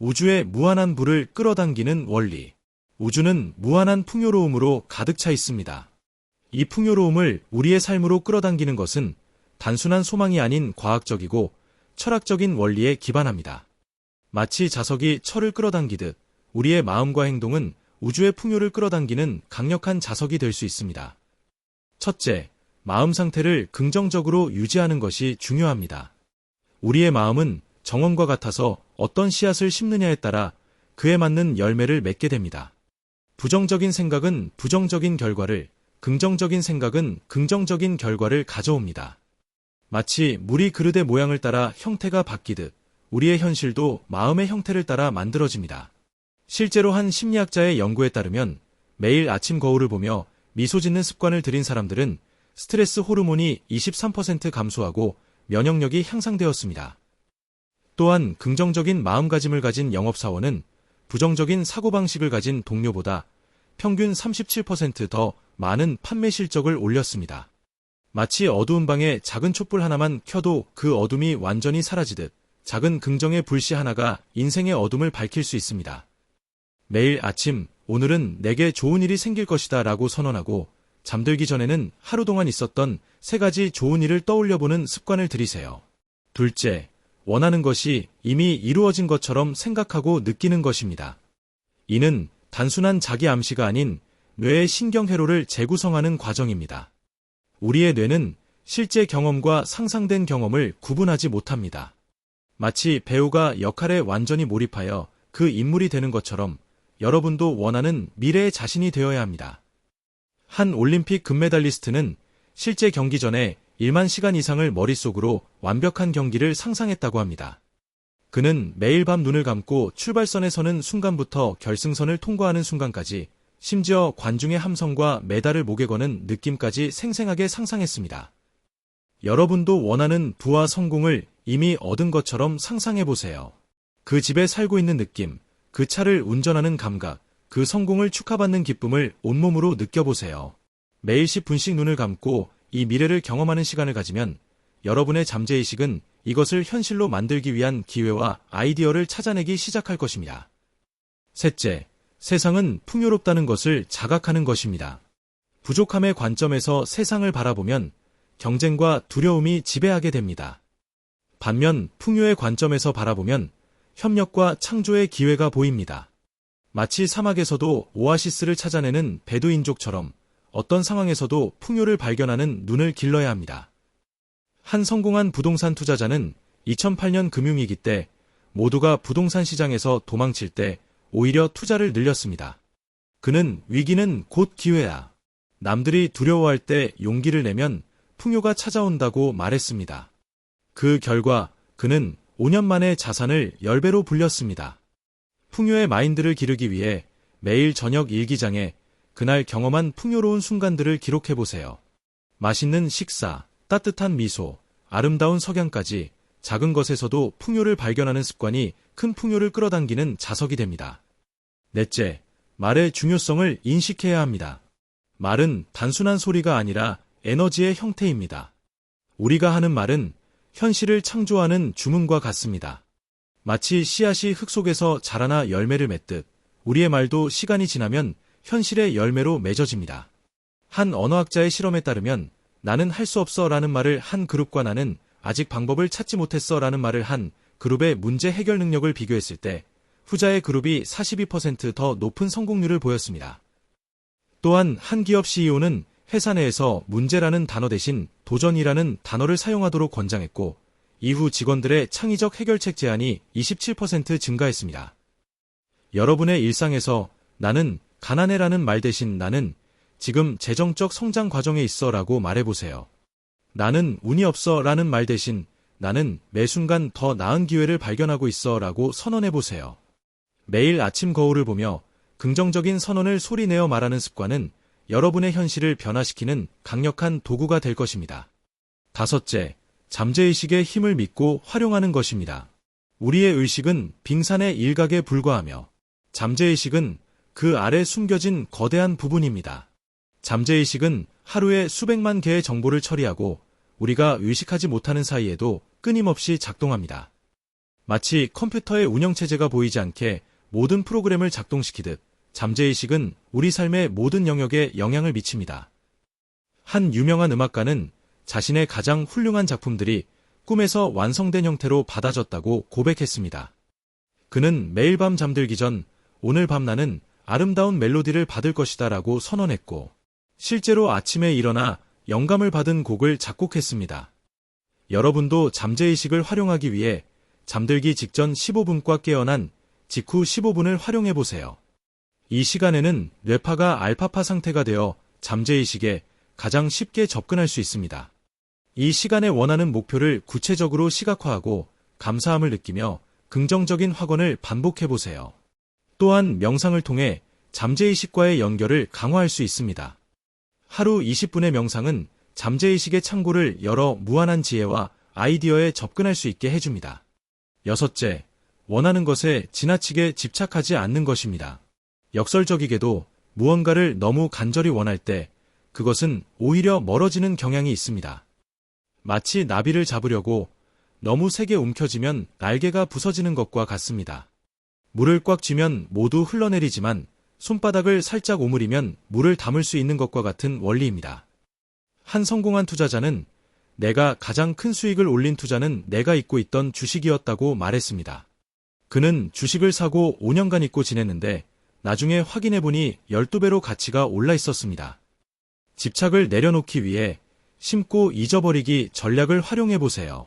우주의 무한한 불을 끌어당기는 원리. 우주는 무한한 풍요로움으로 가득 차 있습니다. 이 풍요로움을 우리의 삶으로 끌어당기는 것은 단순한 소망이 아닌 과학적이고 철학적인 원리에 기반합니다. 마치 자석이 철을 끌어당기듯 우리의 마음과 행동은 우주의 풍요를 끌어당기는 강력한 자석이 될 수 있습니다. 첫째, 마음 상태를 긍정적으로 유지하는 것이 중요합니다. 우리의 마음은 정원과 같아서 어떤 씨앗을 심느냐에 따라 그에 맞는 열매를 맺게 됩니다. 부정적인 생각은 부정적인 결과를, 긍정적인 생각은 긍정적인 결과를 가져옵니다. 마치 물이 그릇의 모양을 따라 형태가 바뀌듯 우리의 현실도 마음의 형태를 따라 만들어집니다. 실제로 한 심리학자의 연구에 따르면 매일 아침 거울을 보며 미소 짓는 습관을 들인 사람들은 스트레스 호르몬이 23% 감소하고 면역력이 향상되었습니다. 또한 긍정적인 마음가짐을 가진 영업사원은 부정적인 사고방식을 가진 동료보다 평균 37% 많은 판매 실적을 올렸습니다. 마치 어두운 방에 작은 촛불 하나만 켜도 그 어둠이 완전히 사라지듯 작은 긍정의 불씨 하나가 인생의 어둠을 밝힐 수 있습니다. 매일 아침 오늘은 내게 좋은 일이 생길 것이다 라고 선언하고 잠들기 전에는 하루 동안 있었던 3가지 좋은 일을 떠올려보는 습관을 들이세요. 둘째, 원하는 것이 이미 이루어진 것처럼 생각하고 느끼는 것입니다. 이는 단순한 자기 암시가 아닌 뇌의 신경회로를 재구성하는 과정입니다. 우리의 뇌는 실제 경험과 상상된 경험을 구분하지 못합니다. 마치 배우가 역할에 완전히 몰입하여 그 인물이 되는 것처럼 여러분도 원하는 미래의 자신이 되어야 합니다. 한 올림픽 금메달리스트는 실제 경기 전에 1만 시간 이상을 머릿속으로 완벽한 경기를 상상했다고 합니다. 그는 매일 밤 눈을 감고 출발선에 서는 순간부터 결승선을 통과하는 순간까지, 심지어 관중의 함성과 메달을 목에 거는 느낌까지 생생하게 상상했습니다. 여러분도 원하는 부와 성공을 이미 얻은 것처럼 상상해보세요. 그 집에 살고 있는 느낌, 그 차를 운전하는 감각, 그 성공을 축하받는 기쁨을 온몸으로 느껴보세요. 매일 10분씩 눈을 감고 이 미래를 경험하는 시간을 가지면 여러분의 잠재의식은 이것을 현실로 만들기 위한 기회와 아이디어를 찾아내기 시작할 것입니다. 셋째, 세상은 풍요롭다는 것을 자각하는 것입니다. 부족함의 관점에서 세상을 바라보면 경쟁과 두려움이 지배하게 됩니다. 반면 풍요의 관점에서 바라보면 협력과 창조의 기회가 보입니다. 마치 사막에서도 오아시스를 찾아내는 베두인족처럼 어떤 상황에서도 풍요를 발견하는 눈을 길러야 합니다. 한 성공한 부동산 투자자는 2008년 금융위기 때 모두가 부동산 시장에서 도망칠 때 오히려 투자를 늘렸습니다. 그는 위기는 곧 기회야. 남들이 두려워할 때 용기를 내면 풍요가 찾아온다고 말했습니다. 그 결과 그는 5년 만에 자산을 10배로 불렸습니다. 풍요의 마인드를 기르기 위해 매일 저녁 일기장에 그날 경험한 풍요로운 순간들을 기록해보세요. 맛있는 식사, 따뜻한 미소, 아름다운 석양까지 작은 것에서도 풍요를 발견하는 습관이 큰 풍요를 끌어당기는 자석이 됩니다. 넷째, 말의 중요성을 인식해야 합니다. 말은 단순한 소리가 아니라 에너지의 형태입니다. 우리가 하는 말은 현실을 창조하는 주문과 같습니다. 마치 씨앗이 흙 속에서 자라나 열매를 맺듯 우리의 말도 시간이 지나면 현실의 열매로 맺어집니다. 한 언어학자의 실험에 따르면 나는 할 수 없어 라는 말을 한 그룹과 나는 아직 방법을 찾지 못했어 라는 말을 한 그룹의 문제 해결 능력을 비교했을 때 후자의 그룹이 42% 더 높은 성공률을 보였습니다. 또한 한 기업 CEO는 회사 내에서 문제라는 단어 대신 도전이라는 단어를 사용하도록 권장했고 이후 직원들의 창의적 해결책 제안이 27% 증가했습니다. 여러분의 일상에서 나는 가난해라는 말 대신 나는 지금 재정적 성장 과정에 있어 라고 말해보세요. 나는 운이 없어 라는 말 대신 나는 매 순간 더 나은 기회를 발견하고 있어 라고 선언해보세요. 매일 아침 거울을 보며 긍정적인 선언을 소리내어 말하는 습관은 여러분의 현실을 변화시키는 강력한 도구가 될 것입니다. 다섯째, 잠재의식의 힘을 믿고 활용하는 것입니다. 우리의 의식은 빙산의 일각에 불과하며 잠재의식은 그 아래 숨겨진 거대한 부분입니다. 잠재의식은 하루에 수백만 개의 정보를 처리하고 우리가 의식하지 못하는 사이에도 끊임없이 작동합니다. 마치 컴퓨터의 운영체제가 보이지 않게 모든 프로그램을 작동시키듯 잠재의식은 우리 삶의 모든 영역에 영향을 미칩니다. 한 유명한 음악가는 자신의 가장 훌륭한 작품들이 꿈에서 완성된 형태로 받아졌다고 고백했습니다. 그는 매일 밤 잠들기 전 오늘 밤 나는 아름다운 멜로디를 받을 것이다 라고 선언했고, 실제로 아침에 일어나 영감을 받은 곡을 작곡했습니다. 여러분도 잠재의식을 활용하기 위해 잠들기 직전 15분과 깨어난 직후 15분을 활용해보세요. 이 시간에는 뇌파가 알파파 상태가 되어 잠재의식에 가장 쉽게 접근할 수 있습니다. 이 시간에 원하는 목표를 구체적으로 시각화하고 감사함을 느끼며 긍정적인 확언을 반복해보세요. 또한 명상을 통해 잠재의식과의 연결을 강화할 수 있습니다. 하루 20분의 명상은 잠재의식의 창고를 열어 무한한 지혜와 아이디어에 접근할 수 있게 해줍니다. 여섯째, 원하는 것에 지나치게 집착하지 않는 것입니다. 역설적이게도 무언가를 너무 간절히 원할 때 그것은 오히려 멀어지는 경향이 있습니다. 마치 나비를 잡으려고 너무 세게 움켜쥐면 날개가 부서지는 것과 같습니다. 물을 꽉 쥐면 모두 흘러내리지만 손바닥을 살짝 오므리면 물을 담을 수 있는 것과 같은 원리입니다. 한 성공한 투자자는 내가 가장 큰 수익을 올린 투자는 내가 잊고 있던 주식이었다고 말했습니다. 그는 주식을 사고 5년간 잊고 지냈는데 나중에 확인해보니 12배로 가치가 올라 있었습니다. 집착을 내려놓기 위해 심고 잊어버리기 전략을 활용해보세요.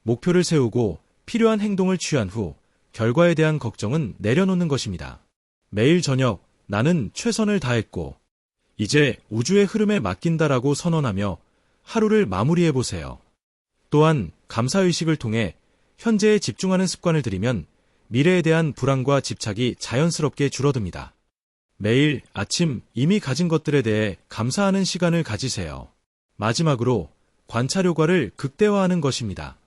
목표를 세우고 필요한 행동을 취한 후 결과에 대한 걱정은 내려놓는 것입니다. 매일 저녁 나는 최선을 다했고 이제 우주의 흐름에 맡긴다라고 선언하며 하루를 마무리해보세요. 또한 감사의식을 통해 현재에 집중하는 습관을 들이면 미래에 대한 불안과 집착이 자연스럽게 줄어듭니다. 매일 아침 이미 가진 것들에 대해 감사하는 시간을 가지세요. 마지막으로 관찰 효과를 극대화하는 것입니다.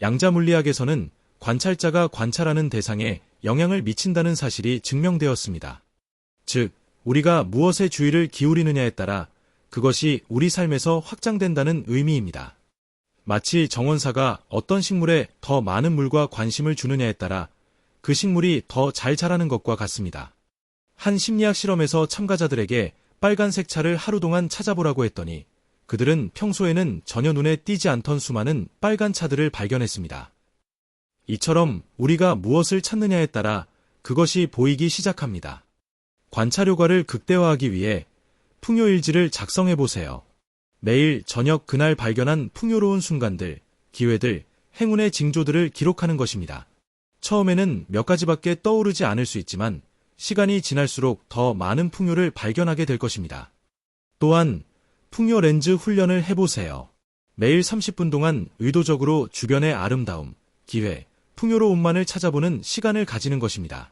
양자물리학에서는 관찰자가 관찰하는 대상에 영향을 미친다는 사실이 증명되었습니다. 즉, 우리가 무엇에 주의를 기울이느냐에 따라 그것이 우리 삶에서 확장된다는 의미입니다. 마치 정원사가 어떤 식물에 더 많은 물과 관심을 주느냐에 따라 그 식물이 더 잘 자라는 것과 같습니다. 한 심리학 실험에서 참가자들에게 빨간색 차를 하루 동안 찾아보라고 했더니 그들은 평소에는 전혀 눈에 띄지 않던 수많은 빨간 차들을 발견했습니다. 이처럼 우리가 무엇을 찾느냐에 따라 그것이 보이기 시작합니다. 관찰 효과를 극대화하기 위해 풍요일지를 작성해보세요. 매일 저녁 그날 발견한 풍요로운 순간들, 기회들, 행운의 징조들을 기록하는 것입니다. 처음에는 몇 가지밖에 떠오르지 않을 수 있지만 시간이 지날수록 더 많은 풍요를 발견하게 될 것입니다. 또한 풍요 렌즈 훈련을 해보세요. 매일 30분 동안 의도적으로 주변의 아름다움, 기회, 풍요로움만을 찾아보는 시간을 가지는 것입니다.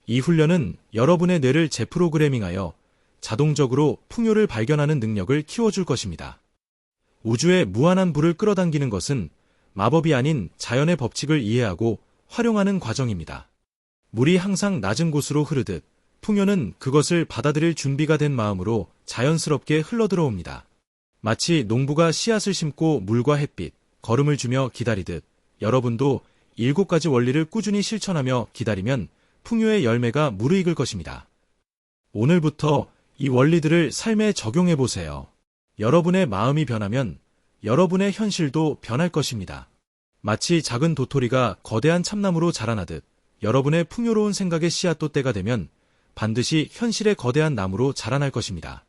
이 훈련은 여러분의 뇌를 재프로그래밍하여 자동적으로 풍요를 발견하는 능력을 키워줄 것입니다. 우주의 무한한 부를 끌어당기는 것은 마법이 아닌 자연의 법칙을 이해하고 활용하는 과정입니다. 물이 항상 낮은 곳으로 흐르듯 풍요는 그것을 받아들일 준비가 된 마음으로 자연스럽게 흘러들어옵니다. 마치 농부가 씨앗을 심고 물과 햇빛, 거름을 주며 기다리듯 여러분도 7가지 원리를 꾸준히 실천하며 기다리면 풍요의 열매가 무르익을 것입니다. 오늘부터 이 원리들을 삶에 적용해보세요. 여러분의 마음이 변하면 여러분의 현실도 변할 것입니다. 마치 작은 도토리가 거대한 참나무로 자라나듯 여러분의 풍요로운 생각의 씨앗도 때가 되면 반드시 현실의 거대한 나무로 자라날 것입니다.